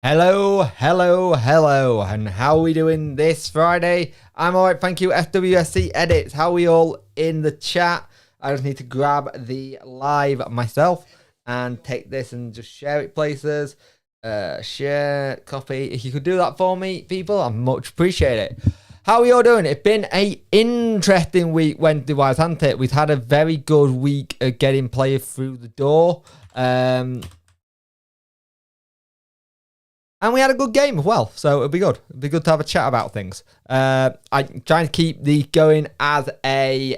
Hello, and how are we doing this Friday? I'm alright, thank you. FWSC Edits, how are we all in the chat? I just need to grab the live myself and take this and just share it places. Share, copy. If you could do that for me, people, I'd much appreciate it. How are you all doing? It's been an interesting week Wednesday-wise, hasn't it? We've had a very good week of getting players through the door. And we had a good game as well, so it'll be good. It'll be good to have a chat about things. I'm trying to keep these going as a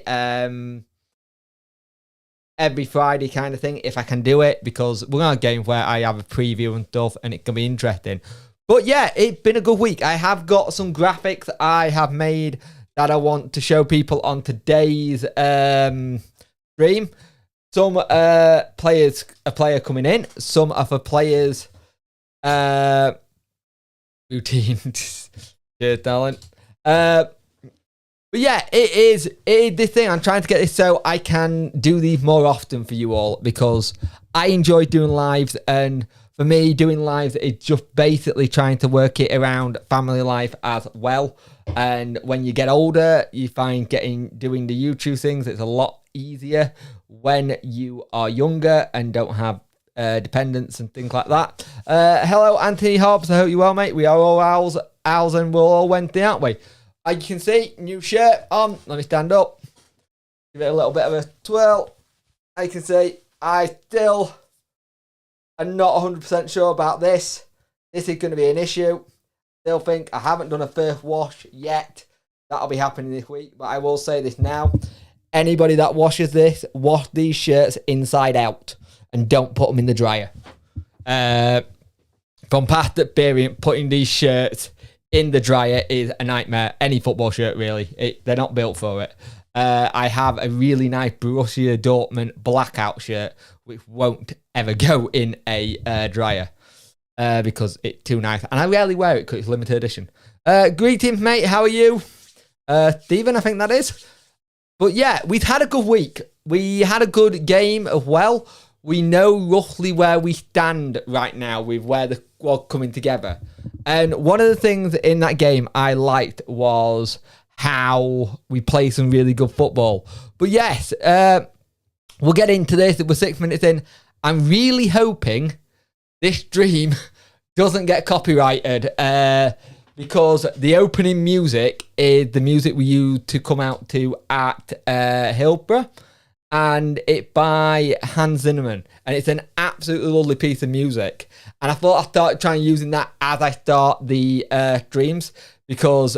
every Friday kind of thing, if I can do it, because we're on a game where I have a preview and stuff, and it can be interesting. But yeah, it's been a good week. I have got some graphics I have made that I want to show people on today's stream. Some players, a player coming in. Some are for players... routine. Cheers, darling. But yeah, it is this thing. I'm trying to get this so I can do these more often for you all, because I enjoy doing lives, and for me, doing lives is just basically trying to work it around family life as well. And when you get older, you find doing the YouTube things, it's a lot easier when you are younger and don't have dependents and things like that. Hello, Anthony Hobbs. I hope you're well, mate. We are all owls, and we're all Wednesday, aren't we? As you can see, new shirt on. Let me stand up. Give it a little bit of a twirl. As you can see, I still am not 100% sure about this. This is going to be an issue. Still think I haven't done a first wash yet. That'll be happening this week, but I will say this now. Anybody that washes this, wash these shirts inside out. And don't put them in the dryer. From past experience, putting these shirts in the dryer is a nightmare. Any football shirt, really. They're not built for it. I have a really nice Borussia Dortmund blackout shirt, which won't ever go in a dryer because it's too nice. And I rarely wear it because it's limited edition. Greetings, mate. How are you? Stephen, I think that is. But yeah, we've had a good week. We had a good game as well. We know roughly where we stand right now with where the squad coming together. And one of the things in that game I liked was how we play some really good football. But yes, we'll get into this. We're 6 minutes in. I'm really hoping this stream doesn't get copyrighted because the opening music is the music we use to come out to at Hillsborough. And it's by Hans Zimmerman, and it's an absolutely lovely piece of music. And I thought I'd start trying using that as I start the streams, because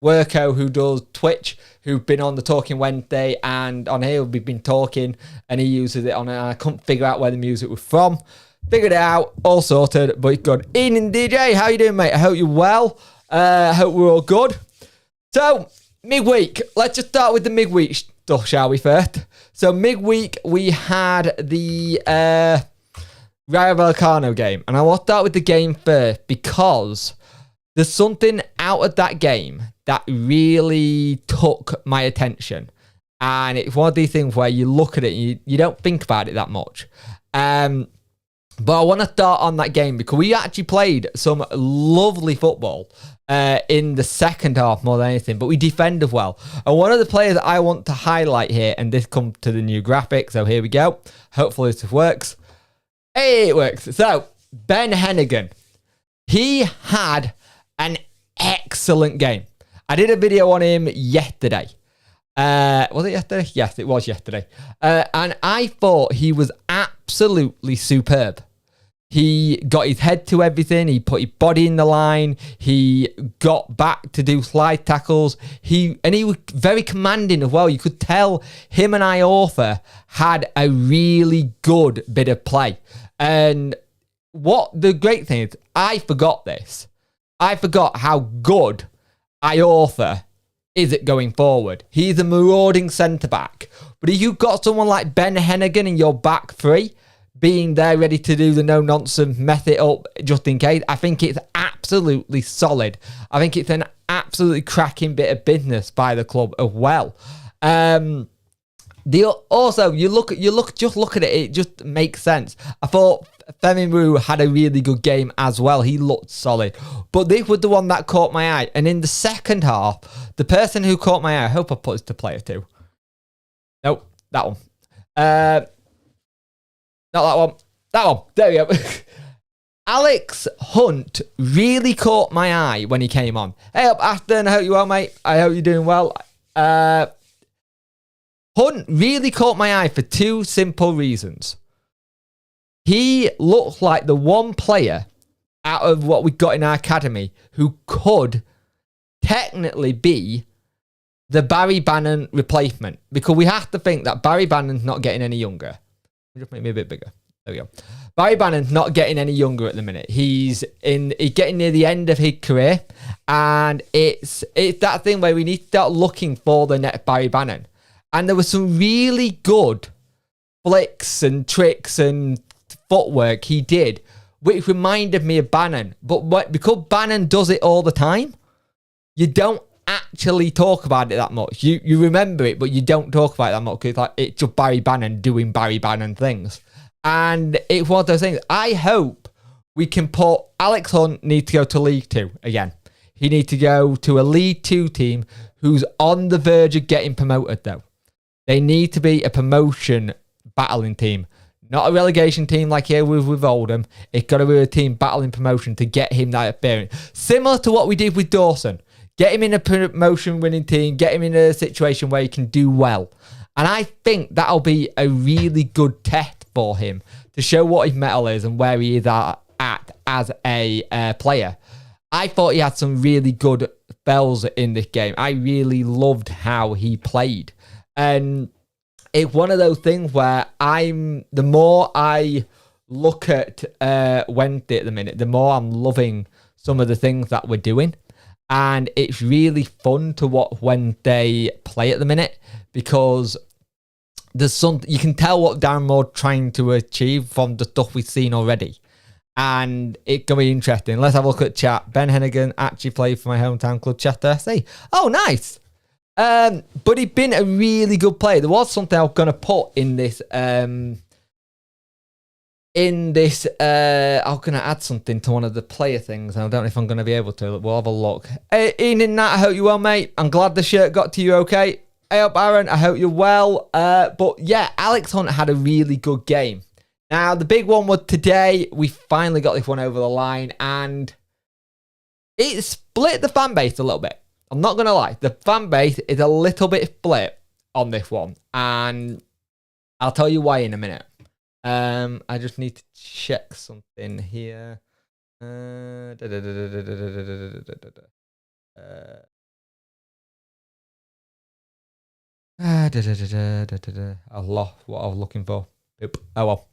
Worko, who does Twitch, who's been on the Talking Wednesday and on here, we've been talking, and he uses it on it, and I couldn't figure out where the music was from. Figured it out, all sorted, but it's good. Evening, DJ, how you doing, mate? I hope you're well. I hope we're all good. So, midweek, let's just start with the midweek stuff, shall we, first? So midweek, we had the Rayo Vallecano game. And I will start with the game first because there's something out of that game that really took my attention. And it's one of these things where you look at it and you don't think about it that much. But I want to start on that game because we actually played some lovely football in the second half more than anything, but we defended well. And one of the players that I want to highlight here, and this comes to the new graphic, so here we go. Hopefully this works. Hey, it works. So, Ben Hennigan, he had an excellent game. I did a video on him yesterday. Was it yesterday? Yes, it was yesterday. And I thought he was absolutely superb. He got his head to everything. He put his body in the line. He got back to do slide tackles. He was very commanding as well. You could tell him and Iorfa had a really good bit of play. And what the great thing is, I forgot this. I forgot how good Iorfa is it going forward. He's a marauding centre-back. But if you've got someone like Ben Hennigan in your back three, being there ready to do the no-nonsense, mess it up just in case, I think it's absolutely solid. I think it's an absolutely cracking bit of business by the club as well. Also, just look at it, it just makes sense. I thought Femiru had a really good game as well. He looked solid. But this was the one that caught my eye. And in the second half, the person who caught my eye, I hope I put this to player 2. Nope, that one. Not that one. That one. There we go. Alex Hunt really caught my eye when he came on. Hey up, Ashton. I hope you're well, mate. I hope you're doing well. Hunt really caught my eye for 2 simple reasons. He looked like the one player out of what we got in our academy who could technically be the Barry Bannon replacement. Because we have to think that Barry Bannon's not getting any younger. Just make me a bit bigger. There we go. Barry Bannon's not getting any younger at the minute. He's getting near the end of his career. And it's that thing where we need to start looking for the next Barry Bannon. And there were some really good flicks and tricks and footwork he did, which reminded me of Bannon. But because Bannon does it all the time, you don't actually talk about it that much. You remember it, but you don't talk about it that much because it's just Barry Bannon doing Barry Bannon things. And it's one of those things. I hope we can put Alex Hunt needs to go to League 2 again. He needs to go to a League 2 team who's on the verge of getting promoted, though. They need to be a promotion battling team, not a relegation team like here with Oldham. It's got to be a team battling promotion to get him that experience. Similar to what we did with Dawson. Get him in a promotion winning team, get him in a situation where he can do well. And I think that'll be a really good test for him to show what his mettle is and where he is at as a player. I thought he had some really good spells in this game. I really loved how he played. And it's one of those things where the more I look at Wednesday at the minute, the more I'm loving some of the things that we're doing. And it's really fun to watch Wednesday play at the minute because there's something you can tell what Darren Moore's trying to achieve from the stuff we've seen already. And it's going to be interesting. Let's have a look at chat. Ben Hennigan actually played for my hometown club, Chester FC. Oh, nice. But he's been a really good player. There was something I was going to put in this. I was going to add something to one of the player things. I don't know if I'm going to be able to. We'll have a look. Ian in that, I hope you're well, mate. I'm glad the shirt got to you okay. Hey up, Aaron. I hope you're well. But yeah, Alex Hunt had a really good game. Now, the big one was today. We finally got this one over the line. And it split the fan base a little bit. I'm not going to lie. The fan base is a little bit split on this one. And I'll tell you why in a minute. I just need to check something here. I lost what I was looking for. Oop. Oh well.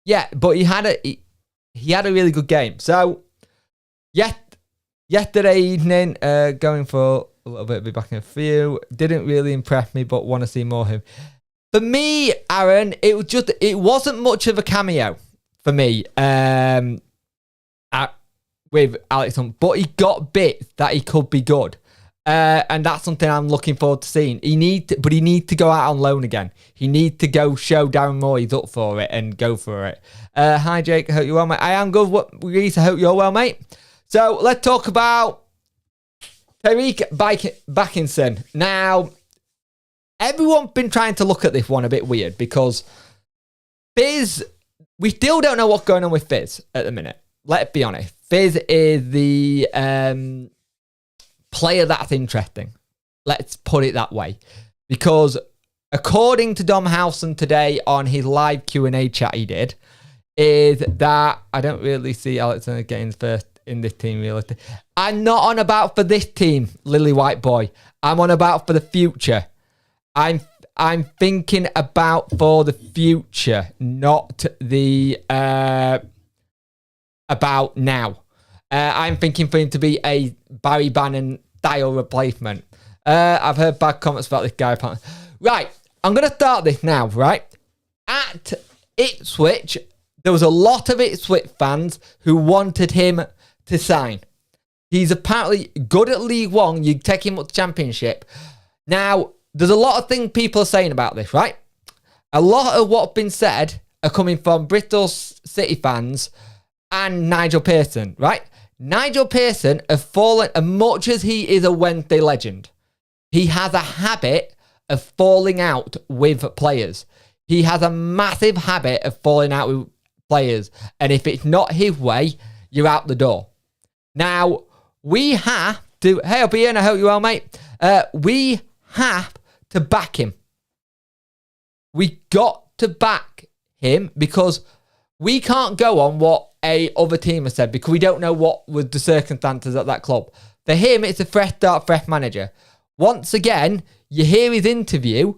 Yeah, but he had a really good game. So, yesterday evening, going for a little bit, be back in a few. Didn't really impress me, but want to see more of him. For me, Aaron, it wasn't much of a cameo for me with Alex Hunt, but he got bits that he could be good. And that's something I'm looking forward to seeing. He needs to go out on loan again. He needs to go show Darren Moore he's up for it and go for it. Hi, Jake. I hope you're well, mate. I am good. Reese, I hope you're well, mate. So let's talk about Tariq Backinson. Now, everyone's been trying to look at this one a bit weird because Fizz, we still don't know what's going on with Fizz at the minute. Let's be honest. Fizz is the player that's interesting. Let's put it that way. Because according to Dom Howson today on his live Q&A chat he did, is that I don't really see Alex getting first in this team really. I'm not on about for this team, Lily White Boy. I'm on about for the future. I'm thinking about for the future, not the about now. I'm thinking for him to be a Barry Bannon style replacement. I've heard bad comments about this guy. Right, I'm going to start this now, right? At Ipswich, there was a lot of Ipswich fans who wanted him to sign. He's apparently good at League One. You take him up to Championship. Now, there's a lot of things people are saying about this, right? A lot of what's been said are coming from Bristol City fans and Nigel Pearson, right? Nigel Pearson has fallen, as much as he is a Wednesday legend, he has a habit of falling out with players. He has a massive habit of falling out with players. And if it's not his way, you're out the door. Now, we have to... Hey, I'll be here and I hope you're well, mate. We have to back him. We got to back him because we can't go on what a other team has said because we don't know what was the circumstances at that club. For him, it's a fresh start, fresh manager. Once again, you hear his interview,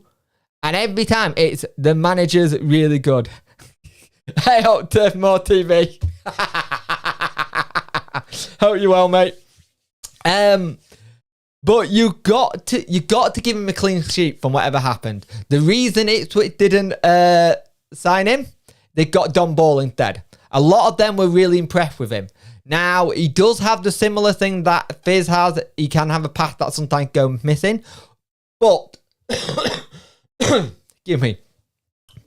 and every time it's the manager's really good. Hey, up to more TV. Hope you well, mate. But you got to give him a clean sheet from whatever happened. The reason Ipswich didn't sign him, they got Don Ball instead. A lot of them were really impressed with him. Now, he does have the similar thing that Fizz has. He can have a pass that sometimes goes missing. But, excuse me.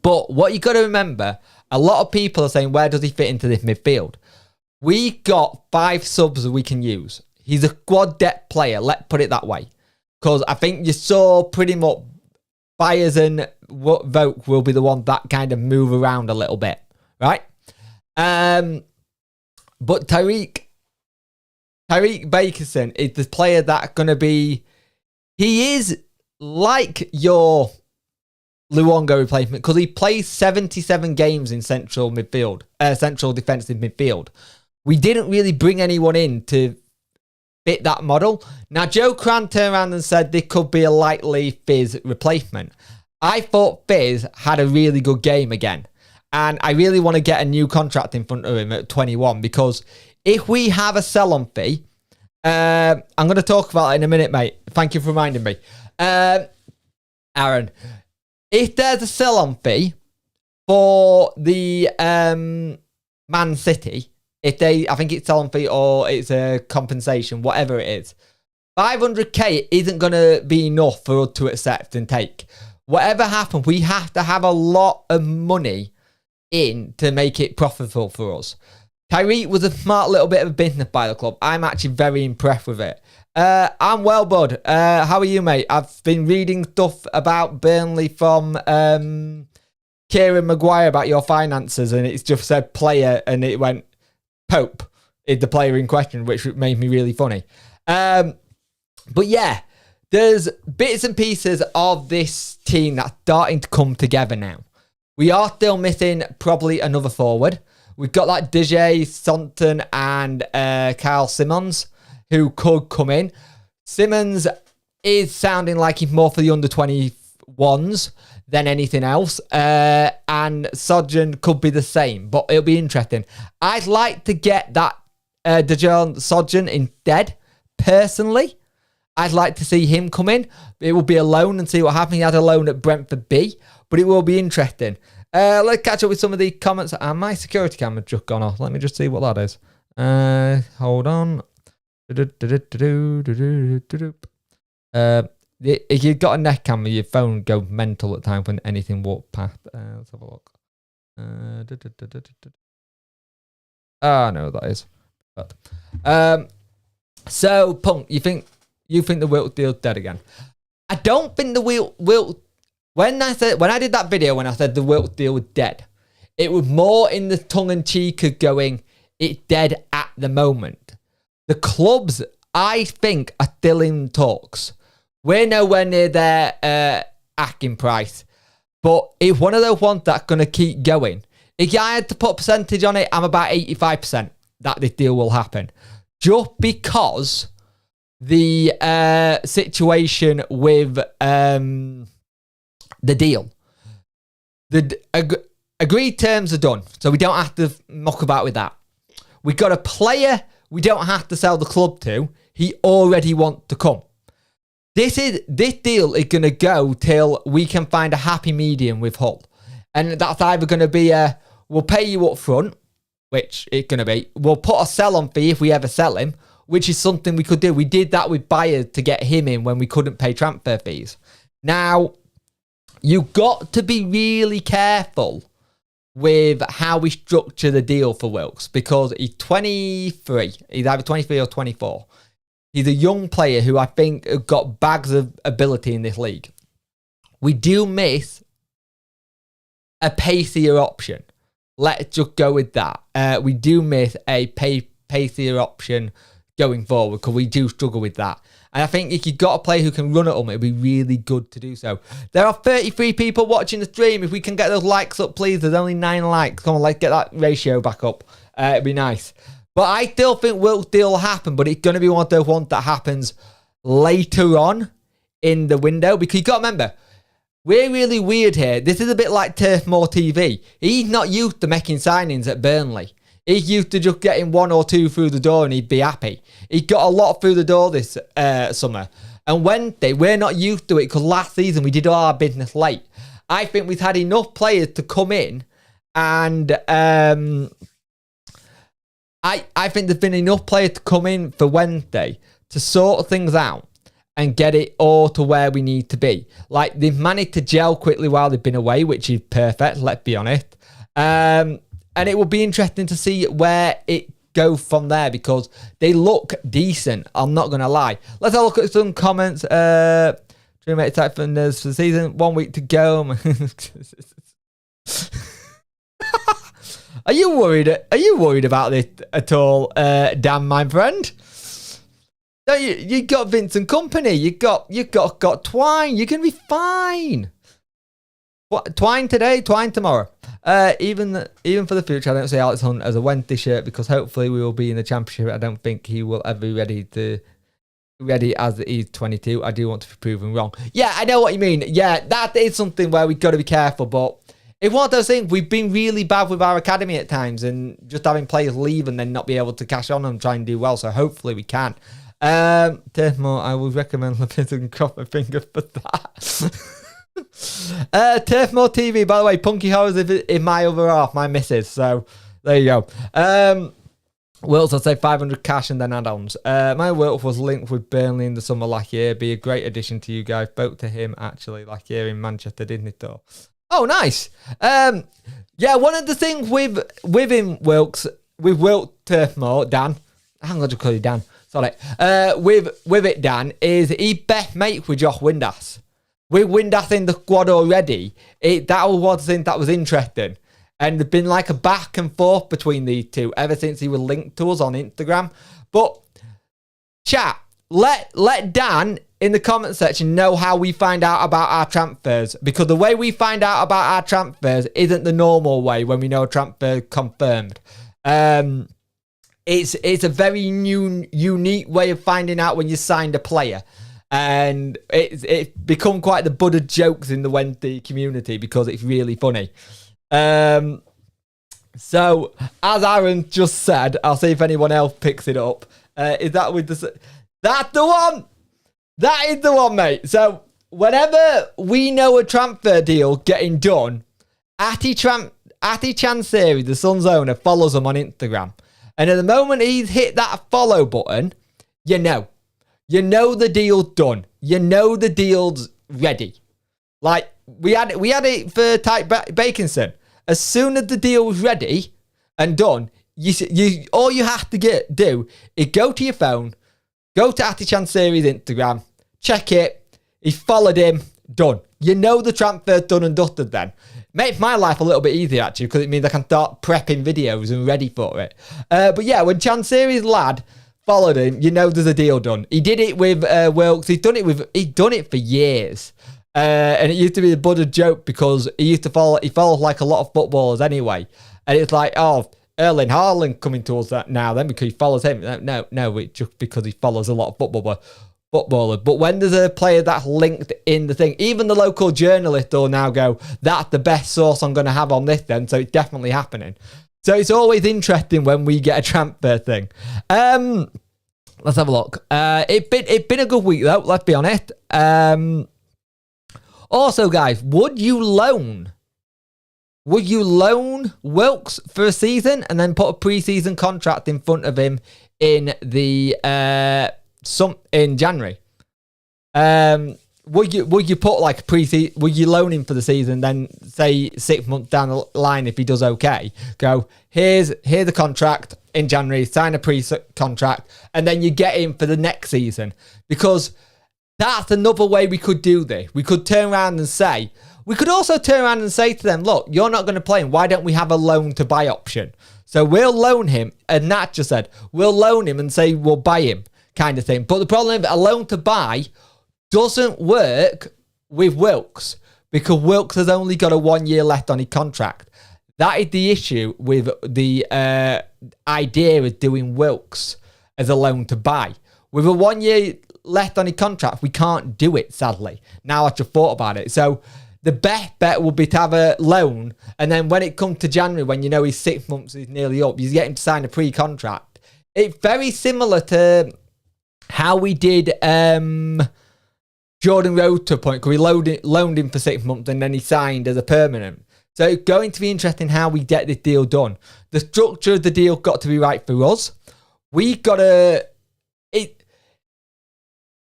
But what you got to remember, a lot of people are saying, where does he fit into this midfield? We got 5 subs that we can use. He's a squad depth player, let's put it that way. Because I think you saw pretty much Byers and Vogt will be the one that kind of move around a little bit, right? But Tyreek Bakerson is the player that's going to be... He is like your Luongo replacement because he plays 77 games in central midfield, central defensive midfield. We didn't really bring anyone in to fit that model. Now, Joe Cran turned around and said there could be a likely Fizz replacement. I thought Fizz had a really good game again. And I really want to get a new contract in front of him at 21 because if we have a sell-on fee, I'm going to talk about it in a minute, mate. Thank you for reminding me. Aaron, if there's a sell-on fee for the Man City, I think it's sell-on fee or it's a compensation, whatever it is, 500k isn't going to be enough for us to accept and take. Whatever happens, we have to have a lot of money in to make it profitable for us. Tyreek was a smart little bit of a business by the club. I'm actually very impressed with it. I'm well, bud. How are you, mate? I've been reading stuff about Burnley from Kieran Maguire about your finances, and it's just said player, and it went Pope is the player in question, which made me really funny. But yeah, there's bits and pieces of this team that's starting to come together now. We are still missing probably another forward. We've got like DJ, Sonton, and Kyle Simmons, who could come in. Simmons is sounding like he's more for the under-21s than anything else. And Sodgen could be the same, but it'll be interesting. I'd like to get that Dejan Sodgen instead, personally. I'd like to see him come in. It will be a loan and see what happens. He had a loan at Brentford B, but it will be interesting. Let's catch up with some of the comments. And my security camera just gone off. Let me just see what that is. Hold on. If you've got a neck camera, your phone goes mental at times when anything walks past. Let's have a look. No, that is. But, so, Punk, you think the Wilt deal's dead again? I don't think the Wilt. When I did that video when I said the Wilt deal was dead, it was more in the tongue in cheek of going, it's dead at the moment. The clubs, I think, are still in talks. We're nowhere near their asking price, but it's one of those ones that's going to keep going. If I had to put a percentage on it, I'm about 85% that this deal will happen. Just because the situation with the deal. The agreed terms are done, so we don't have to muck about with that. We got a player we don't have to sell the club to. He already wants to come. This deal is going to go till we can find a happy medium with Hull. And that's either going to be we'll pay you up front, which it's going to be. We'll put a sell-on fee if we ever sell him, which is something we could do. We did that with Byers to get him in when we couldn't pay transfer fees. Now, you've got to be really careful with how we structure the deal for Wilkes, because he's 23. He's either 23 or 24. He's a young player who I think has got bags of ability in this league. We do miss a pacier option. Let's just go with that. We do miss a pacier option going forward, because we do struggle with that. And I think if you've got a player who can run at them, it'd be really good to do so. There are 33 people watching the stream. If we can get those likes up, please. There's only 9 likes. Come on, let's get that ratio back up. It'd be nice. But I still think Wilkes deal will happen, but it's going to be one of those ones that happens later on in the window. Because you've got to remember, we're really weird here. This is a bit like Turf Moor TV. He's not used to making signings at Burnley. He's used to just getting 1 or 2 through the door and he'd be happy. He got a lot through the door this summer. And Wednesday, we're not used to it because last season we did all our business late. I think we've had enough players to come in, and I think there's been enough players to come in for Wednesday to sort things out and get it all to where we need to be. Like, they've managed to gel quickly while they've been away, which is perfect, let's be honest. And it will be interesting to see where it goes from there, because they look decent, I'm not going to lie. Let's have a look at some comments. Dream type for the season, 1 week to go. Are you worried about this at all, Dan, my friend? No, you got Vincent Company. You got Twine. You're gonna be fine. What, Twine today, Twine tomorrow. Even for the future, I don't see Alex Hunt as a Wednesday shirt, because hopefully we will be in the Championship. I don't think he will ever be ready as he's 22. I do want to be proven wrong. Yeah, I know what you mean. Yeah, that is something where we've got to be careful, but it's one of those things. We've been really bad with our academy at times, and just having players leave and then not be able to cash on and try and do well. So hopefully we can. Turfmore, I would recommend Lopez and crop my finger for that. Turfmore TV, by the way, Punky Horrors in my other half, my missus. So there you go. Wilkes, I'd say 500 cash and then add-ons. My Wilkes was linked with Burnley in the summer last year. Be a great addition to you guys. Spoke to him actually last year in Manchester, didn't it though? Oh, nice. Yeah, one of the things with him, Wilkes, with Wilkes Turfmore, Dan. I'm going to call you Dan. Sorry. With it, Dan, is he best mate with Josh Windass. With Windass in the squad already, that was one thing that was interesting. And there's been like a back and forth between these two ever since he was linked to us on Instagram. But chat, let Dan in the comment section know how we find out about our transfers, because the way we find out about our transfers isn't the normal way when we know a transfer confirmed. It's a very unique way of finding out when you signed a player. And it's become quite the butt of jokes in the Wednesday community because it's really funny. So, as Aaron just said, I'll see if anyone else picks it up. Is that with the... That's the one! That is the one, mate. So, whenever we know a transfer deal getting done, Ati Chansiri, the Suns owner, follows them on Instagram. And at the moment he's hit that follow button, you know the deal's done. You know the deal's ready. Like, we had it for Tyke Bakinson. As soon as the deal was ready and done, you all you have to do is go to your phone, go to Ati Chansiri's Instagram, check it, he followed him, done. You know the transfer's done and dusted then. Makes my life a little bit easier, actually, because it means I can start prepping videos and ready for it. But yeah, when Chansiri's lad followed him, you know there's a deal done. He did it with Wilkes. He's done it for years. And it used to be a butt of joke because he follows like a lot of footballers anyway. And it's like, oh, Erling Haaland coming towards that now then because he follows him. No, it's just because he follows a lot of footballers. But when there's a player that's linked in the thing, even the local journalist will now go, that's the best source I'm going to have on this then, so it's definitely happening. So it's always interesting when we get a transfer thing. Let's have a look. It's been a good week though, let's be honest. Also, guys, would you loan Wilkes for a season and then put a pre-season contract in front of him in the in January? would you put like a pre-season? Would you loan him for the season? Then say 6 months down the line, if he does okay, go here's the contract in January. Sign a pre-contract, and then you get him for the next season. Because that's another way we could do this. We could turn around and say. We could also turn around and say to them, look, you're not going to play him. Why don't we have a loan to buy option? So we'll loan him, and Nat just said we'll loan him and say we'll buy him, kind of thing. But the problem is a loan to buy doesn't work with Wilkes, because Wilkes has only got a 1 year left on his contract. That is the issue with the idea of doing Wilkes as a loan to buy. With a 1 year left on his contract, we can't do it, sadly. Now I just thought about it. So the best bet would be to have a loan, and then when it comes to January, when you know he's 6 months is nearly up, you get him to sign a pre-contract. It's very similar to how we did Jordan Rhodes to a point, because we loaned him for 6 months and then he signed as a permanent. So it's going to be interesting how we get this deal done. The structure of the deal got to be right for us. We got to...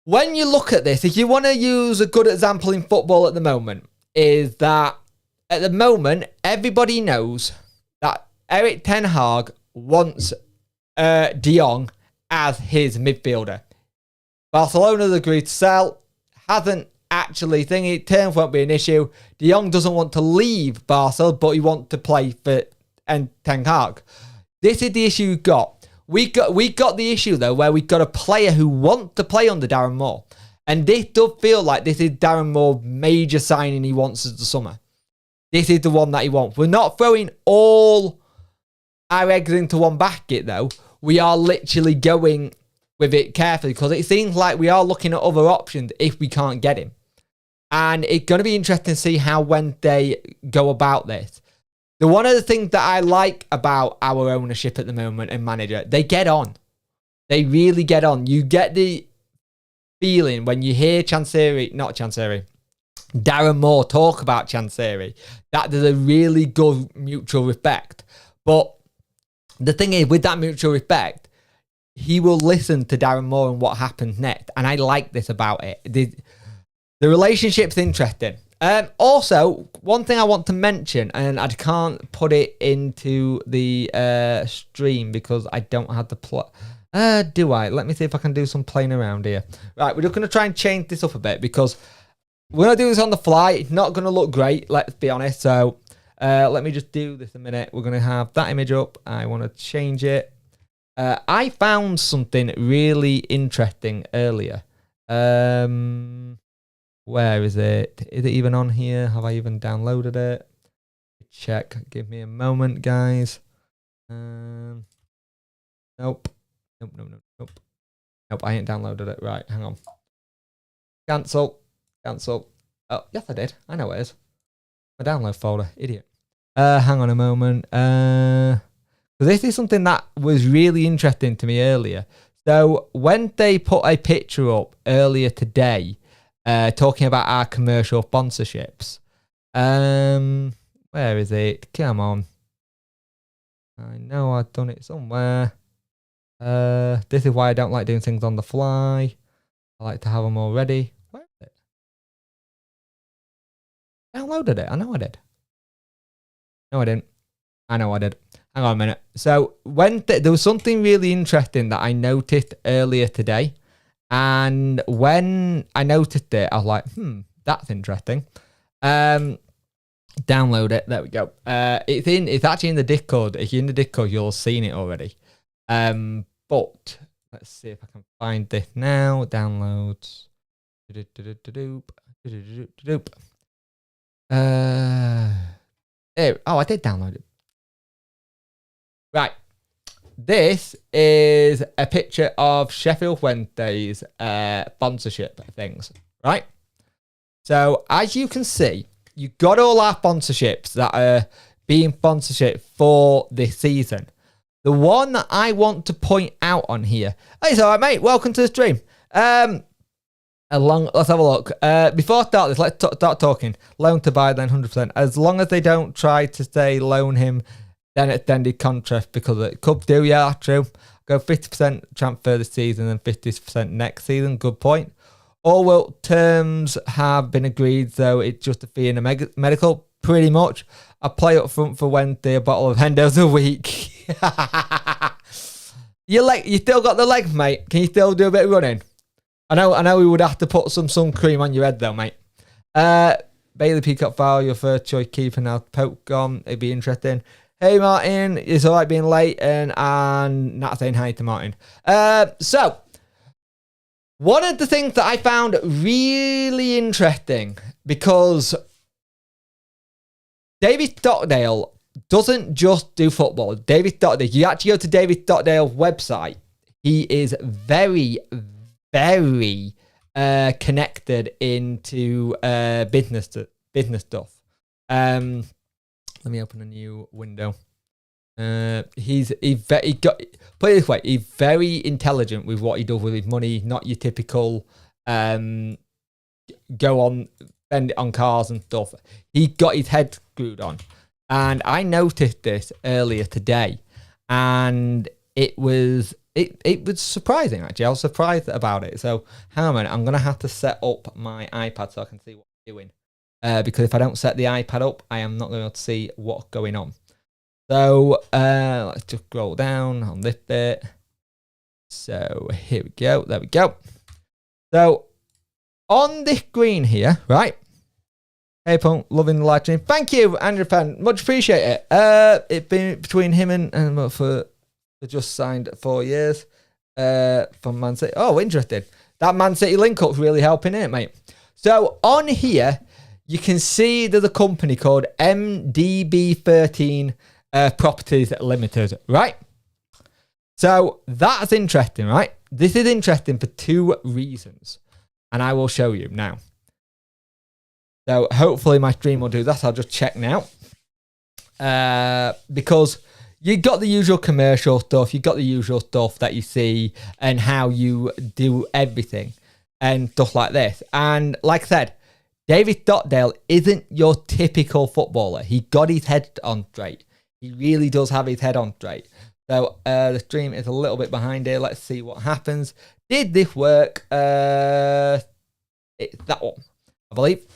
When you look at this, if you want to use a good example in football at the moment, is that at the moment, everybody knows that Erik Ten Hag wants De Jong as his midfielder. Barcelona's agreed to sell. Hasn't actually thinking terms won't be an issue. De Jong doesn't want to leave Barca, but he wants to play for Ten Hag. This is the issue we've got. We got the issue though where we've got a player who wants to play under Darren Moore, and this does feel like this is Darren Moore's major signing he wants as the summer. This is the one that he wants. We're not throwing all our eggs into one basket though. We are literally going with it carefully, because it seems like we are looking at other options if we can't get him. And it's going to be interesting to see how Wednesday go about this. One of the things that I like about our ownership at the moment and manager, they get on. They really get on. You get the feeling when you hear Darren Moore talk about Chansiri, that there's a really good mutual respect. But the thing is, with that mutual respect, he will listen to Darren Moore and what happens next. And I like this about it. The relationship's interesting. Also, one thing I want to mention, and I can't put it into the stream because I don't have the plot. Do I? Let me see if I can do some playing around here. Right, we're just going to try and change this up a bit, because we're going to do this on the fly. It's not going to look great, let's be honest. So let me just do this a minute. We're going to have that image up. I want to change it. I found something really interesting earlier. Where is it? Is it even on here? Have I even downloaded it? Check. Give me a moment, guys. Nope. Nope. Nope, I ain't downloaded it. Right, hang on. Cancel. Oh, yes, I did. I know it is. My download folder. Idiot. Hang on a moment. This is something that was really interesting to me earlier. So when they put a picture up earlier today, talking about our commercial sponsorships. Where is it? Come on. I know I've done it somewhere. This is why I don't like doing things on the fly. I like to have them all ready. Where is it? I downloaded it. I know I did. No, I didn't. I know I did. Hang on a minute. So when there was something really interesting that I noticed earlier today. And when I noticed it, I was like, that's interesting. Download it. There we go. It's actually in the Discord. If you're in the Discord, you'll have seen it already. But let's see if I can find this now. Downloads. I did download it. Right. This is a picture of Sheffield Wednesday's sponsorship things, right? So as you can see, you got all our sponsorships that are being sponsorship for this season. The one that I want to point out on here. Hey, it's all right, mate. Welcome to the stream. Let's have a look. Before I start this, let's start talking. Loan to buy, then 100%. As long as they don't try to say loan him, then extended contract, because it could do, yeah, true. Go 50% transfer this season and 50% next season. Good point. All work terms have been agreed, though it's just a fee and a medical, pretty much. I play up front for Wednesday, a bottle of Hendo's a week. You still got the legs, mate. Can you still do a bit of running? I know we would have to put some sun cream on your head, though, mate. Bailey Peacock Fowl, your first choice keeper now. Poke gone. It'd be interesting. Hey, Martin. It's all right being late and not saying hi to Martin. So, one of the things that I found really interesting, because David Stockdale doesn't just do football. David Stockdale, you actually go to David Stockdale's website. He is very, very connected into business stuff. Let me open a new window. Put it this way, he's very intelligent with what he does with his money. Not your typical spend it on cars and stuff. He got his head screwed on. And I noticed this earlier today, and it was surprising, actually. I was surprised about it. So hang on a minute, I'm gonna have to set up my iPad so I can see what I'm doing. Because if I don't set the iPad up, I am not going to see what's going on. So let's just scroll down on this bit. So here we go. There we go. So on this screen here, right? Hey, Punk, loving the live stream. Thank you, Andrew Penn. Much appreciate it. It's been between him and for just signed 4 years from Man City. Oh, interesting. That Man City link-up's really helping it, mate. So on here, you can see there's a company called MDB13 Properties Limited, right? So that's interesting, right? This is interesting for 2 reasons, and I will show you now. So hopefully my stream will do that. I'll just check now. Because you got the usual commercial stuff. You got the usual stuff that you see and how you do everything and stuff like this. And like I said, David Stockdale isn't your typical footballer. He got his head on straight. He really does have his head on straight. So the stream is a little bit behind here. Let's see what happens. Did this work? It's that one, I believe,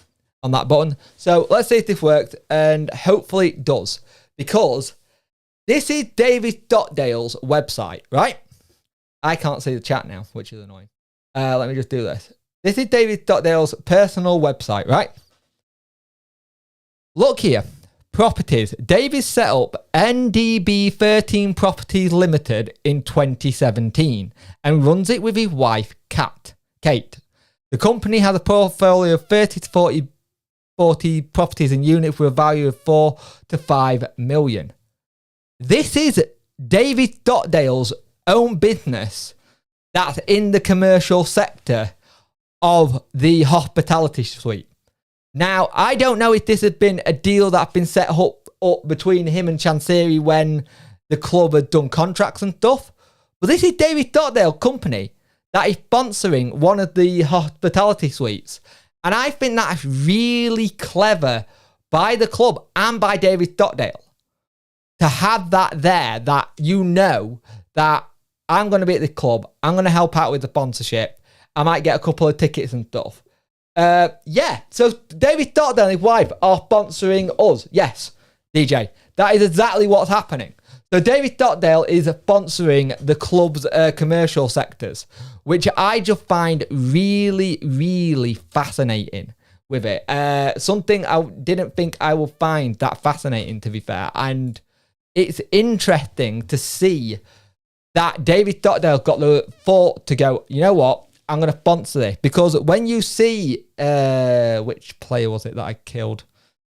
on that button. So let's see if this worked, and hopefully it does, because this is David Stockdale's website, right? I can't see the chat now, which is annoying. Let me just do this. This is David Stockdale's personal website, right? Look here. Properties. David set up NDB13 Properties Limited in 2017 and runs it with his wife, Kate. The company has a portfolio of 30 to 40 properties and units with a value of 4 to 5 million. This is David Stockdale's own business that's in the commercial sector of the hospitality suite. Now, I don't know if this has been a deal that's been set up between him and Chansiri when the club had done contracts and stuff, but this is David Stockdale's company that is sponsoring one of the hospitality suites. And I think that's really clever by the club and by David Stockdale to have that there, that you know that I'm going to be at the club, I'm going to help out with the sponsorship, I might get a couple of tickets and stuff. Yeah, so David Stockdale and his wife are sponsoring us. Yes, DJ, that is exactly what's happening. So David Stockdale is sponsoring the club's commercial sectors, which I just find really, really fascinating with it. Something I didn't think I would find that fascinating, to be fair. And it's interesting to see that David Stockdale got the thought to go, you know what, I'm going to sponsor this. Because when you see, which player was it that I killed?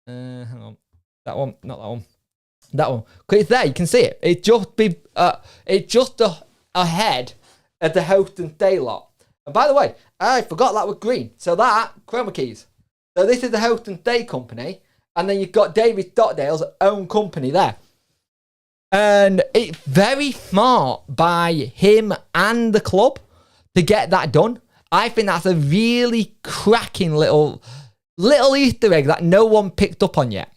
Hang on. That one, not that one. That one. Because it's there, you can see it. It's just ahead of the host and stay lot. And by the way, I forgot that was green. So that, chroma keys. So this is the host and stay company. And then you've got David Stockdale's own company there. And it's very smart by him and the club to get that done. I think that's a really cracking little Easter egg that no one picked up on yet.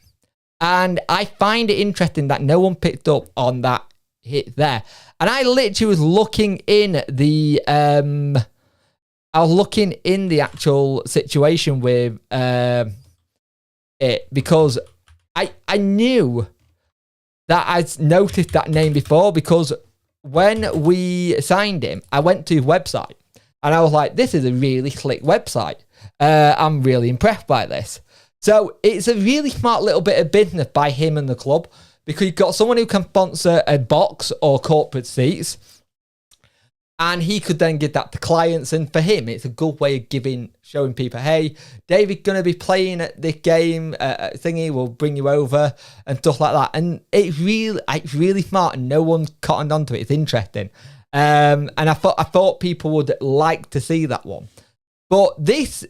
And I find it interesting that no one picked up on that hit there. And I literally was looking in the I was looking in the actual situation with it because I knew that I'd noticed that name before, because when we signed him, I went to his website and I was like, this is a really slick website. I'm really impressed by this. So it's a really smart little bit of business by him and the club, because you've got someone who can sponsor a box or corporate seats, and he could then give that to clients. And for him, it's a good way of showing people, hey, David's going to be playing at this game, thingy, we'll bring you over and stuff like that. And it's really smart, and no one's cottoned onto it. It's interesting. And I thought people would like to see that one. But this,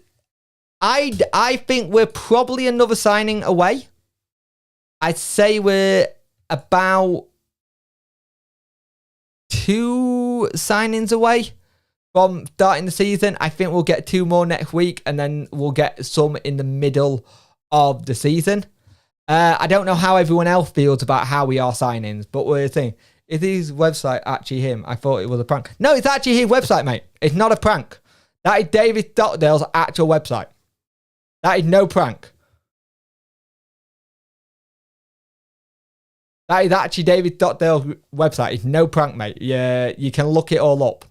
I think we're probably another signing away. I'd say we're about 2 signings away from starting the season. I think we'll get 2 more next week, and then we'll get some in the middle of the season. I don't know how everyone else feels about how we are signings, but we're saying, is his website actually him? I thought it was a prank. No, it's actually his website, mate. It's not a prank. That is David Stockdale's actual website. That is no prank. That is actually David Stockdale's website. It's no prank, mate. Yeah, you can look it all up.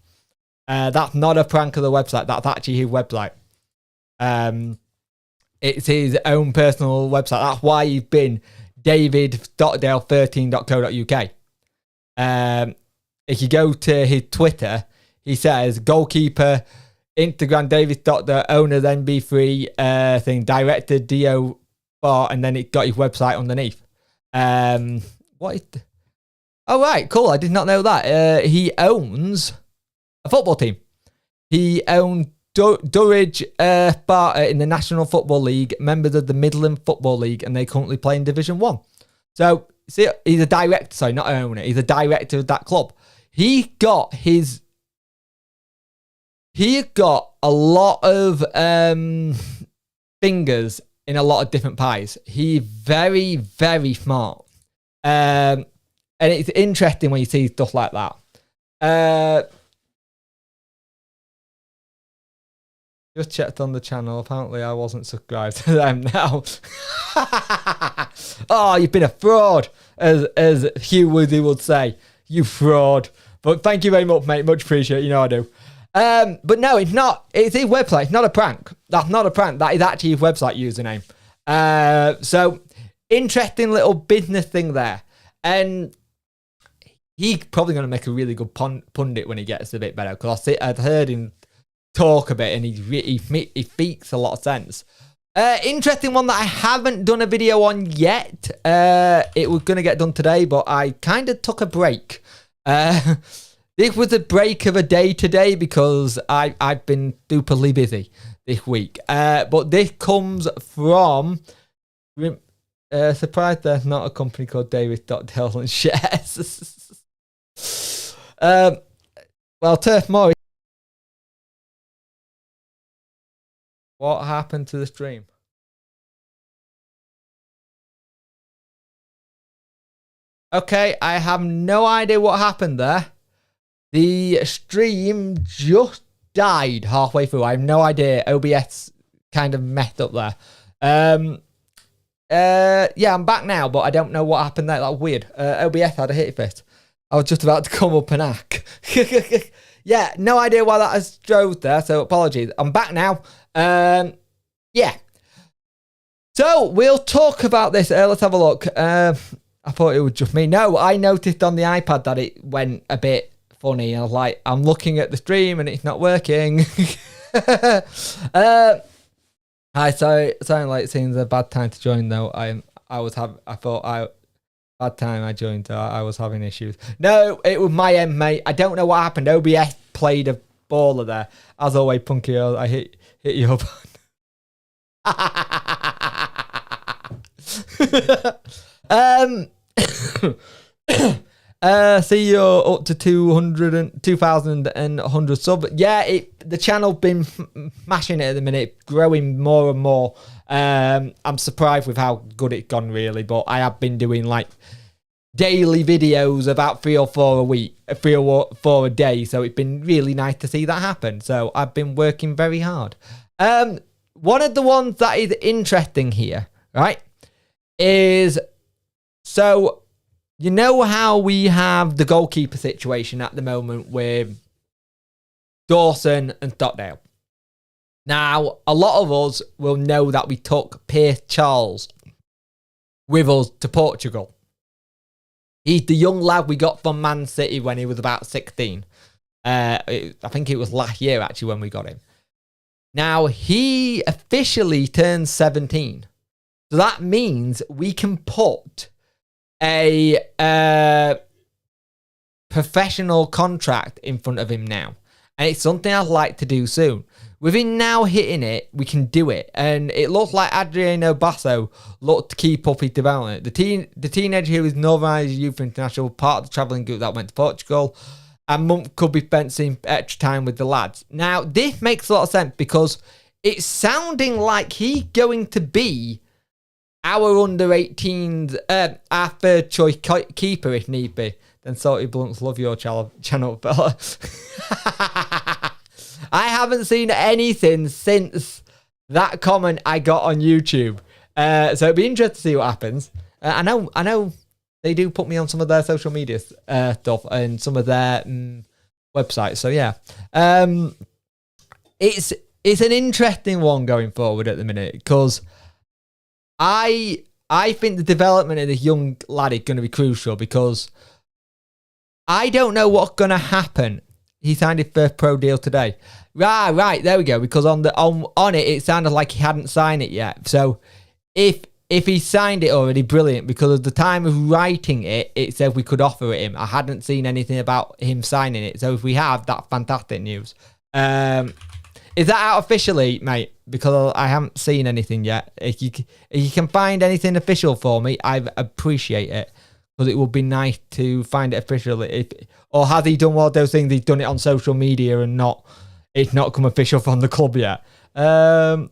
That's not a prank of the website. That's actually his website. It's his own personal website. That's why he's been davidstockdale13.co.uk. If you go to his Twitter, he says goalkeeper, Instagram David Stockdale, owner then B3 thing, director Do Bar, and then it got his website underneath. What is oh, right, cool. I did not know that. He owns a football team. He owned Durridge Sparta in the National Football League, members of the Midland Football League, and they currently play in Division 1. So, see, he's a director, sorry, not an owner. He's a director of that club. He got a lot of fingers in a lot of different pies. He's very, very smart. And it's interesting when you see stuff like that. Just checked on the channel. Apparently, I wasn't subscribed to them now. Oh, you've been a fraud, as Hugh Woody would say. You fraud. But thank you very much, mate. Much appreciated. You know I do. But no, it's not. It's his website. It's not a prank. That's not a prank. That is actually his website username. So, interesting little business thing there. And he's probably going to make a really good pundit when he gets a bit better, because I've heard him talk a bit, and he speaks a lot of sense. Interesting one that I haven't done a video on yet. It was going to get done today, but I kind of took a break. This was a break of a day today because I've been superly busy this week. But this comes from... surprised there's not a company called David Stockdale and Shares. Well, Turf Moore. What happened to the stream? Okay, I have no idea what happened there. The stream just died halfway through. I have no idea. OBS kind of messed up there. Yeah, I'm back now, but I don't know what happened there. That's weird. OBS had a hit fist. I was just about to come up and hack. Yeah, no idea why that has drove there, so apologies. I'm back now. Yeah. So, we'll talk about this. Let's have a look. I thought it was just me. No, I noticed on the iPad that it went a bit funny. I was like, I'm looking at the stream and it's not working. Hi, sorry, sounding like it seems a bad time to join though. I joined, I was having issues. No, it was my end, mate. I don't know what happened. OBS played a baller there. As always, Punky, I hit you up. See you're up to 2,100 subs. Yeah, the channel's been smashing it at the minute, growing more and more. I'm surprised with how good it's gone, really, but I have been doing like daily videos, about 3 or 4 a week, 3 or 4 a day. So it's been really nice to see that happen. So I've been working very hard. One of the ones that is interesting here, right, is, so you know how we have the goalkeeper situation at the moment with Dawson and Stockdale. Now, a lot of us will know that we took Pierce Charles with us to Portugal. He's the young lad we got from Man City when he was about 16. I think it was last year, actually, when we got him. Now, he officially turned 17. So that means we can put a professional contract in front of him now. And it's something I'd like to do soon. With him now hitting it, we can do it. And it looks like Adriano Basso looked to keep up his development. The teenager who is Northern Ireland Youth International, part of the travelling group that went to Portugal, and month could be spending extra time with the lads. Now, this makes a lot of sense because it's sounding like he's going to be our under-18s, our third choice keeper if need be. Then Salty Blunts, love your channel, fella. I haven't seen anything since that comment I got on YouTube. So it'd be interesting to see what happens. I know they do put me on some of their social media stuff and some of their websites. So yeah, it's an interesting one going forward at the minute because I think the development of this young lad is going to be crucial because I don't know what's going to happen. He signed his first pro deal today. Right, there we go. Because on it sounded like he hadn't signed it yet. So if he signed it already, brilliant. Because at the time of writing it, it said we could offer it him. I hadn't seen anything about him signing it. So if we have, that's fantastic news. Is that out officially, mate? Because I haven't seen anything yet. If you can find anything official for me, I appreciate it. Because it would be nice to find it officially. Or has he done one of those things? He's done it on social media and it's not come official from the club yet. Oh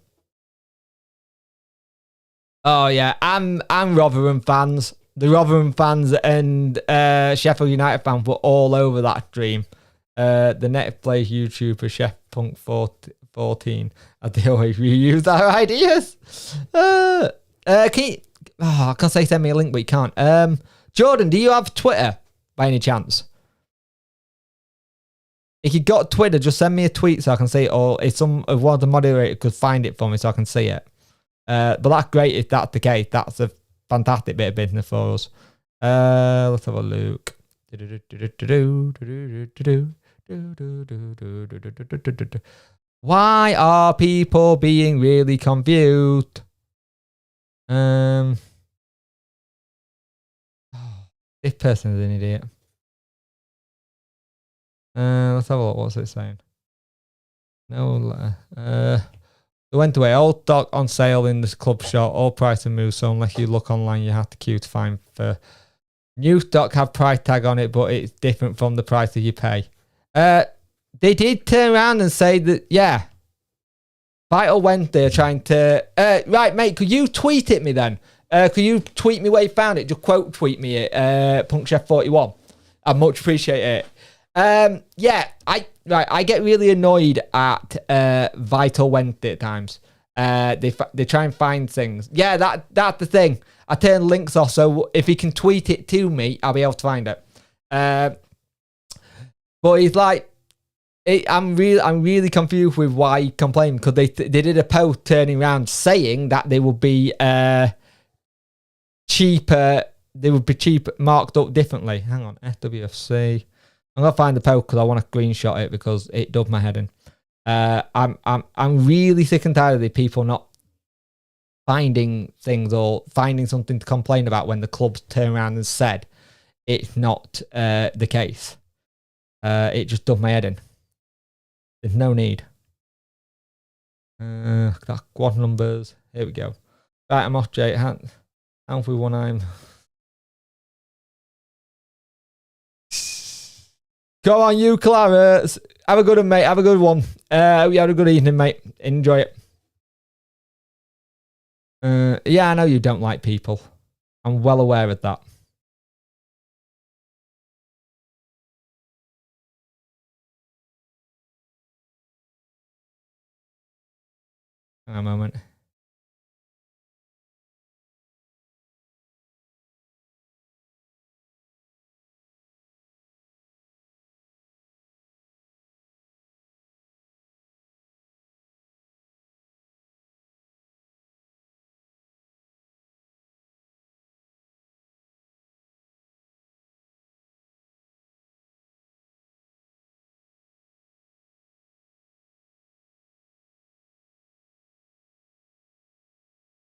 yeah, I'm Rotherham fans. The Rotherham fans and Sheffield United fans were all over that dream. The next play YouTuber Chef Punk 14. I do always reuse our ideas. Can you? Oh, I can say send me a link, but you can't. Jordan, do you have Twitter by any chance? If you got Twitter, just send me a tweet so I can see it, or if one of the moderators could find it for me so I can see it. But that's great if that's the case. That's a fantastic bit of business for us. Let's have a look. Why are people being really confused? This person is an idiot. Let's have a look. What's it saying? No letter. They went away. Old stock on sale in this club shop. All prices move, so unless you look online, you have to queue to find for. New stock have price tag on it, but it's different from the price that you pay. They did turn around and say that, yeah. Vital Wednesday are trying to... right, mate, could you tweet it me then? Could you tweet me where you found it? Just quote tweet me it, PunkChef41. I'd much appreciate it. Yeah, I get really annoyed at Vital Wednesday at times. They try and find things. Yeah, that's the thing. I turn links off, so if he can tweet it to me, I'll be able to find it. But he's like, I'm really confused with why he complained, because they did a post turning around saying that they would be cheaper. They would be cheap, marked up differently. Hang on, FWFC. I'm gonna find the post because I want to screenshot it because it does my head in. I'm really sick and tired of the people not finding things or finding something to complain about when the clubs turn around and said it's not the case. It just does my head in. There's no need. That squad numbers. Here we go. Right, I'm off, Jay. How we one I'm. Come on, you Clarence. Have a good one, mate. Have a good one. You had a good evening, mate. Enjoy it. Yeah, I know you don't like people. I'm well aware of that. Hang on a moment.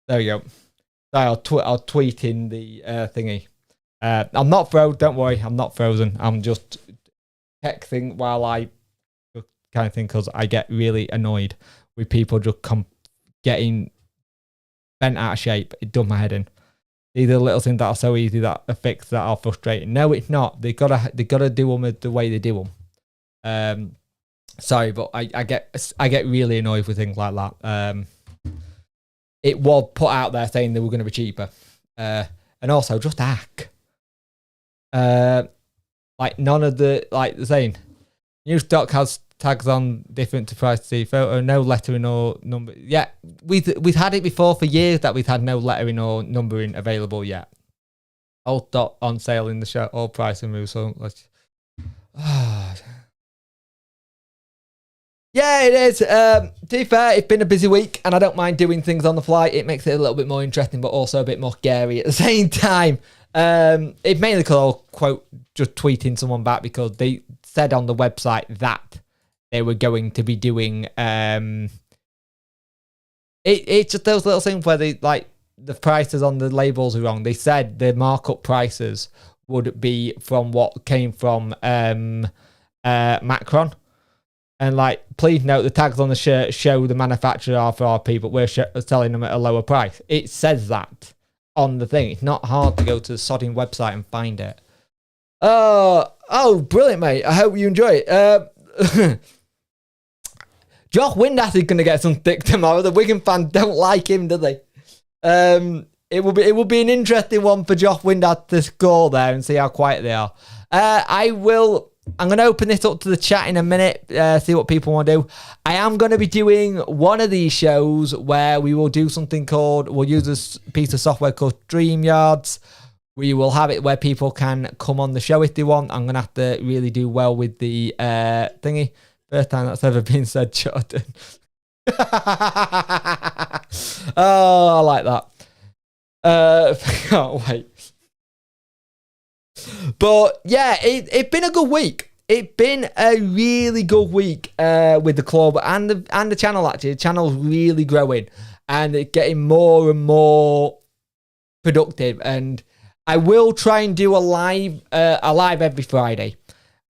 There we go. I'll tweet in the thingy. I'm not frozen. Don't worry, I'm not frozen. I'm just texting while I kind of thing because I get really annoyed with people just getting bent out of shape. It does my head in. These are little things that are so easy that are fixed that are frustrating. No, it's not. They gotta do them the way they do them. Sorry, but I get really annoyed with things like that. It was put out there saying they were going to be cheaper, and also just hack. Like none of the the saying, new stock has tags on different to price to see photo, no lettering or number. Yeah, we've had it before for years that we've had no lettering or numbering available yet. All dot on sale in the show, all price and move. So let's. Yeah, it is. To be fair, it's been a busy week, and I don't mind doing things on the fly. It makes it a little bit more interesting, but also a bit more scary at the same time. It mainly because I'll quote just tweeting someone back because they said on the website that they were going to be doing. It's just those little things where they the prices on the labels are wrong. They said the markup prices would be from what came from Macron. And please note the tags on the shirt show the manufacturer RFP, but we're selling them at a lower price. It says that on the thing. It's not hard to go to the sodding website and find it. Oh, brilliant, mate. I hope you enjoy it. Josh Windass is going to get some stick tomorrow. The Wigan fans don't like him, do they? It will be an interesting one for Josh Windass to score there and see how quiet they are. I'm going to open this up to the chat in a minute, see what people want to do. I am going to be doing one of these shows where we will do something we'll use this piece of software called StreamYards. We will have it where people can come on the show if they want. I'm going to have to really do well with the thingy. First time that's ever been said, Jordan. Oh, I like that. Can't wait. But yeah, it's been a good week. It's been a really good week with the club and the channel. Actually, the channel's really growing and it's getting more and more productive. And I will try and do a live every Friday.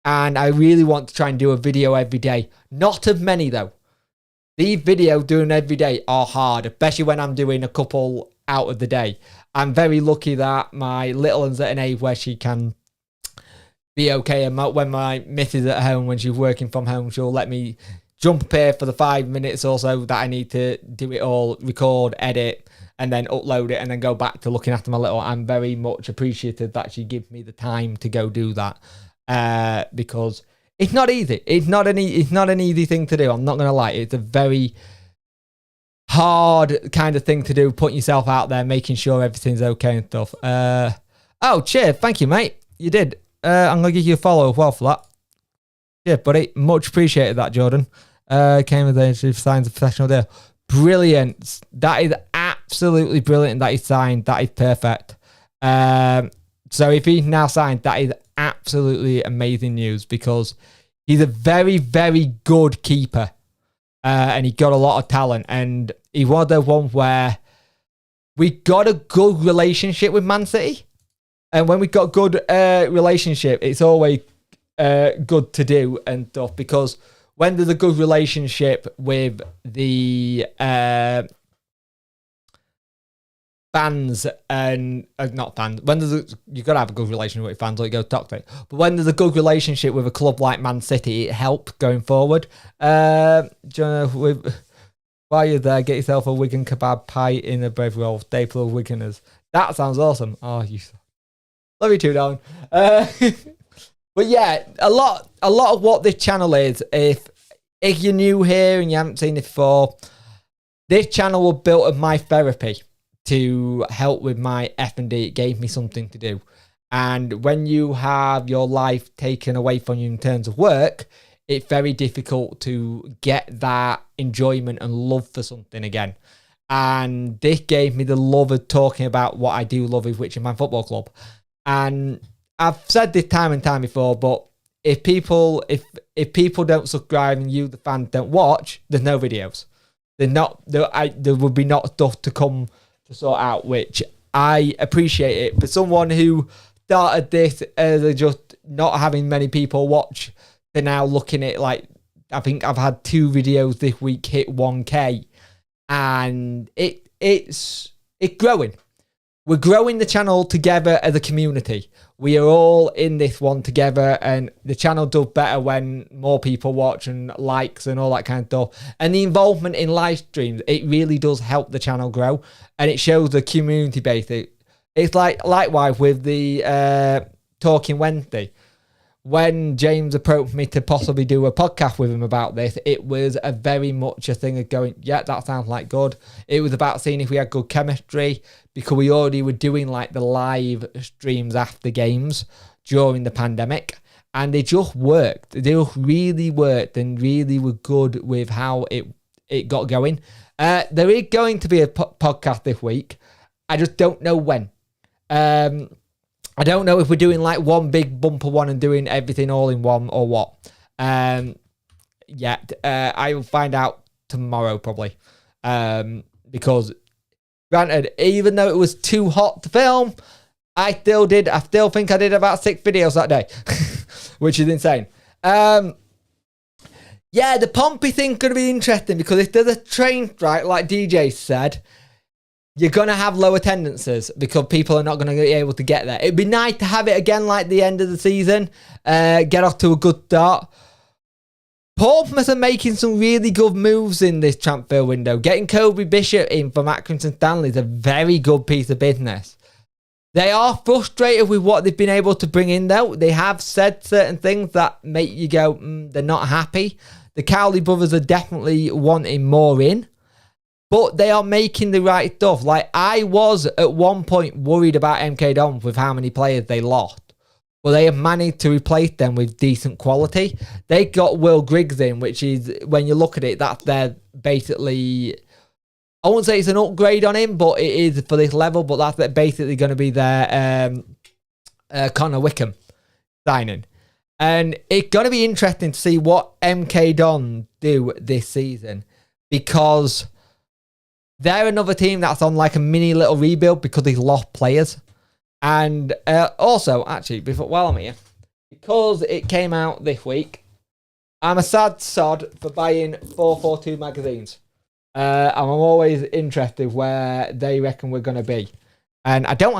And I really want to try and do a video every day. Not as many though. These videos doing every day are hard, especially when I'm doing a couple out of the day. I'm very lucky that my little one's at an age where she can be okay. And when my missus is at home, when she's working from home, she'll let me jump up here for the 5 minutes or so that I need to do it all, record, edit, and then upload it, and then go back to looking after my little. I'm very much appreciative that she gives me the time to go do that because it's not easy. It's not an easy thing to do. I'm not going to lie. It's a very hard kind of thing to do, putting yourself out there, making sure everything's okay and stuff. Oh, cheers. Thank you, mate. You did. I'm going to give you a follow as well for that. Yeah, buddy. Much appreciated that, Jordan. Came with the signs of professional deal. Brilliant. That is absolutely brilliant that he's signed. That is perfect. So if he's now signed, that is absolutely amazing news because he's a very, very good keeper. And he got a lot of talent. And he was the one where we got a good relationship with Man City. And when we got good relationship, it's always good to do and stuff because when there's a good relationship with the fans and not fans, when you got to have a good relationship with fans or you go toxic. But when there's a good relationship with a club like Man City, it helps going forward. While you're there, get yourself a Wigan kebab pie in a bread roll, staple of Wiganers. That sounds awesome. Oh, you love you too, Darren. But yeah, a lot of what this channel is, if you're new here and you haven't seen it before, This channel was built of my therapy to help with my F&D. It gave me something to do. And when you have your life taken away from you in terms of work, it's very difficult to get that enjoyment and love for something again. And this gave me the love of talking about what I do love, which is my football club. And I've said this time and time before, but if people don't subscribe and you, the fans, don't watch, there's no videos. There would be not stuff to come to sort out, which I appreciate it. For someone who started this as just not having many people watch, they're now looking at, like, I think I've had 2 videos this week hit 1K, and it's growing. We're growing the channel together as a community. We are all in this one together, and the channel does better when more people watch and likes and all that kind of stuff. And the involvement in live streams, it really does help the channel grow, and it shows the community base. It's like likewise with the Talking Wednesday. When James approached me to possibly do a podcast with him about this, it was a very much a thing of going, yeah, that sounds like good. It was about seeing if we had good chemistry, because we already were doing like the live streams after games during the pandemic, and they just worked. They just really worked and really were good with how it got going. There is going to be a podcast this week. I just don't know when. I don't know if we're doing like one big bumper one and doing everything all in one or what. Yet. I will find out tomorrow probably. Because granted, even though it was too hot to film, I still think I did about 6 videos that day, which is insane. Yeah, the Pompey thing's going to be interesting, because if there's a train strike, like DJ said, you're going to have low attendances because people are not going to be able to get there. It'd be nice to have it again like the end of the season, get off to a good start. Portsmouth are making some really good moves in this transfer window. Getting Kobe Bishop in from Accrington Stanley is a very good piece of business. They are frustrated with what they've been able to bring in, though. They have said certain things that make you go, they're not happy. The Cowley brothers are definitely wanting more in. But they are making the right stuff. Like, I was at one point worried about MK Dons with how many players they lost. Well, they have managed to replace them with decent quality. They got Will Griggs in, which is, when you look at it, that's their basically, I won't say it's an upgrade on him, but it is for this level. But that's basically going to be their Connor Wickham signing. And it's going to be interesting to see what MK Dons do this season, because they're another team that's on like a mini little rebuild because they've lost players. And also, actually, while I'm here, because it came out this week, I'm a sad sod for buying 442 magazines. And I'm always interested where they reckon we're going to be. And I do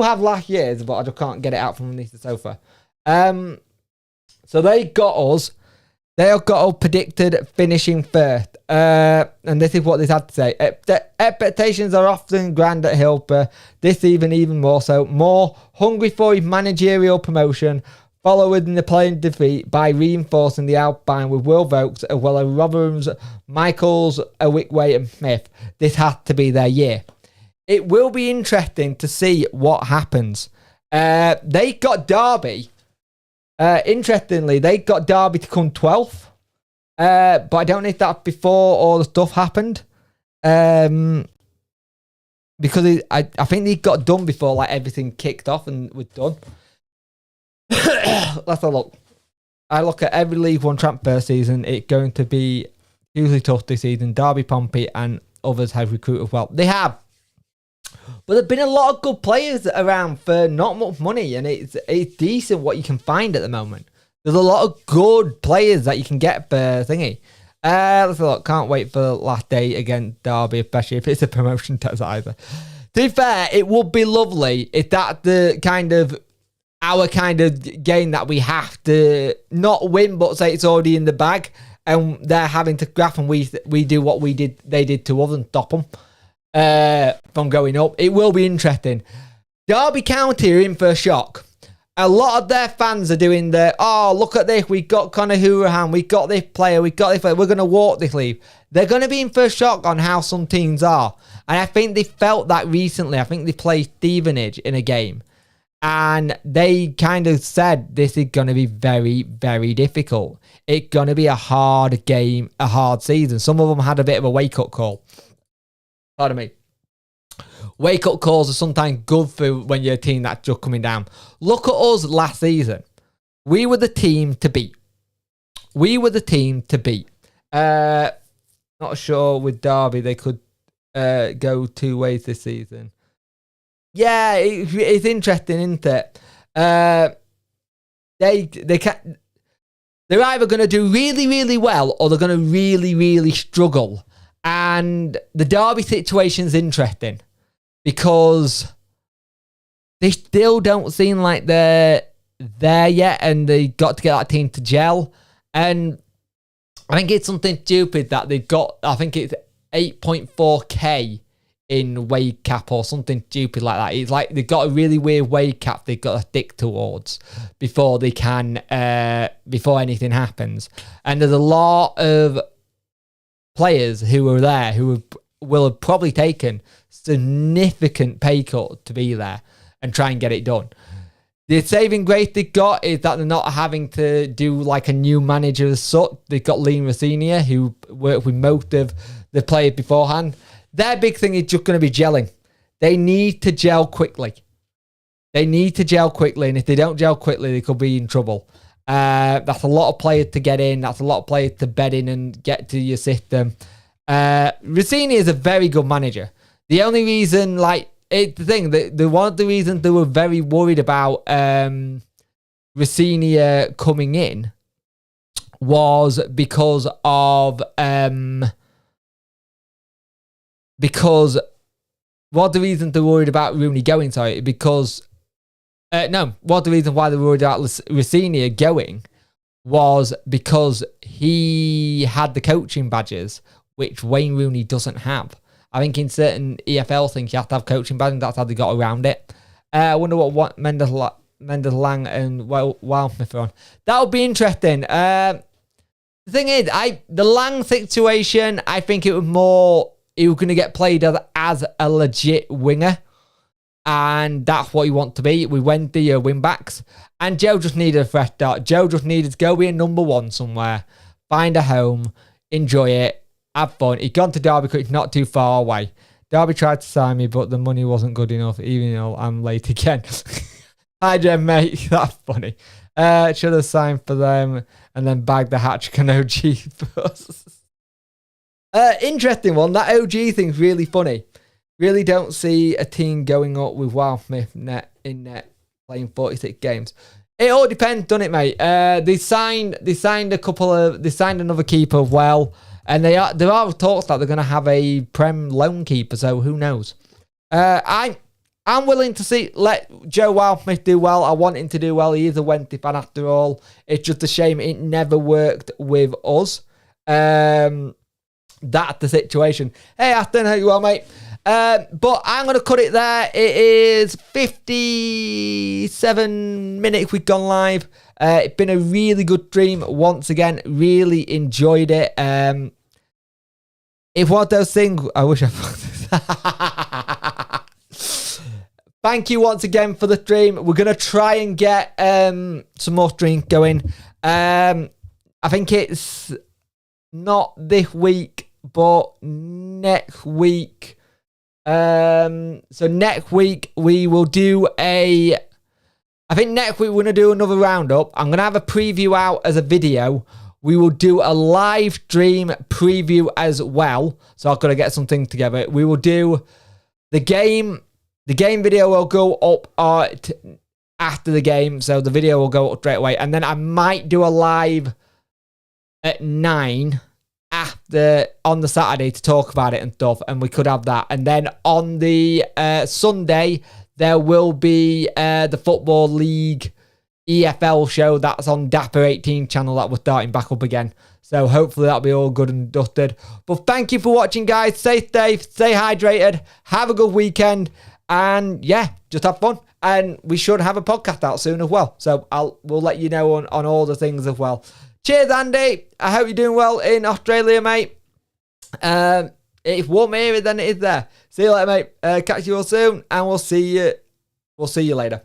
have last year's, but I just can't get it out from underneath the sofa. So they got us. They have got us predicted finishing first. And this is what they had to say. The expectations are often grand at Hillsborough. This even more so. More hungry for his managerial promotion, following the playing defeat by reinforcing the Alpine with Will Vokes, as well as Rotherham's Michaels, Awickway and Smith. This has to be their year. It will be interesting to see what happens. They got Derby. Interestingly, they got Derby to come 12th. But I don't know if that's before all the stuff happened. Because I think they got done before like everything kicked off and was done. Let's have a look. I look at every League One transfer season. It's going to be hugely tough this season. Derby, Pompey and others have recruited well. They have. But there've been a lot of good players around for not much money, and it's decent what you can find at the moment. There's a lot of good players that you can get for thingy. Let's look. Can't wait for the last day against Derby, especially if it's a promotion test either. To be fair, it would be lovely if that's the kind of our kind of game that we have to not win, but say it's already in the bag, and they're having to graph, and we do what they did to us and stop them from going up. It will be interesting. Derby County are in for a shock. A lot of their fans are doing look at this, we got Conor Hourihane, we got this player, we're going to walk this league. they're going to be in for a shock on how some teams are. And I think they felt that recently. I think they played Stevenage in a game. And they kind of said this is going to be very, very difficult. It's going to be a hard game, a hard season. Some of them had a bit of a wake-up call. Pardon me. Wake-up calls are sometimes good for when you're a team that's just coming down. Look at us last season. We were the team to beat. Not sure with Derby they could go two ways this season. Yeah, it's interesting, isn't it? They're either going to do really, really well or they're going to really, really struggle. And the Derby situation is interesting because they still don't seem like they're there yet, and they got to get that team to gel. And I think it's something stupid that they've got, I think it's 8.4k in wage cap or something stupid like that. It's like they've got a really weird wage cap they've got to stick towards before they can, before anything happens. And there's a lot of players who are there who will have probably taken significant pay cut to be there and try and get it done. The saving grace they've got is that they're not having to do like a new manager as such. They've got Liam Rosenior, who worked with most of the players beforehand. Their big thing is just going to be gelling. They need to gel quickly. And if they don't gel quickly, they could be in trouble. That's a lot of players to get in. That's a lot of players to bed in and get to your system. Rosenior is a very good manager. The only reason, it's the thing, one of the reasons they were very worried about Rosenior coming in was because of what the reason they're worried about Rooney going, what the reason why they were worried about Rosenior going was because he had the coaching badges, which Wayne Rooney doesn't have. I think in certain EFL things you have to have coaching badges, and that's how they got around it. I wonder what Mendes Lang and Wildsmith are on. That would be interesting. The thing is, the Lang situation, I think it was more, he was going to get played as a legit winger. And that's what you want to be. We went the wing backs. And Joe just needed a fresh start. Joe just needed to go be a number one somewhere. Find a home. Enjoy it. Have fun. He'd gone to Derby because it's not too far away. Derby tried to sign me, but the money wasn't good enough, even though I'm late again. Hi, Jem, mate. That's funny. Should have signed for them and then bagged the hat-trick and OG for us. Interesting one. That OG thing's really funny. Really don't see a team going up with Wildsmith in net playing 46 games. It all depends, doesn't it, mate? They signed another keeper as well, and there are talks that they're going to have a Prem loan keeper. So who knows? I'm willing to let Joe Wildsmith do well. I want him to do well. He is a Wednesday fan after all. It's just a shame it never worked with us. That's the situation. Hey, Aston, how you are, mate? But I'm going to cut it there. It is 57 minutes we've gone live. It's been a really good stream once again. Really enjoyed it. It's one of those things. I wish I Thank you once again for the stream. We're going to try and get some more streams going. I think it's not this week, but next week. So next week we will do I think next week we're going to do another roundup. I'm going to have a preview out as a video. We will do a live stream preview as well. So I've got to get something together. We will do the game. The game video will go up after the game. So the video will go up straight away. And then I might do a live at 9 on the Saturday to talk about it and stuff, and we could have that. And then on the Sunday there will be the Football League EFL show that's on Dapper 18 channel that we're starting back up again. So hopefully that'll be all good and dusted. But thank you for watching, guys. Stay safe, stay hydrated, have a good weekend, and yeah, just have fun. And we should have a podcast out soon as well. So we'll let you know on all the things as well. Cheers, Andy. I hope you're doing well in Australia, mate. It's warmer here than it is there. See you later, mate. Catch you all soon, and we'll see you later.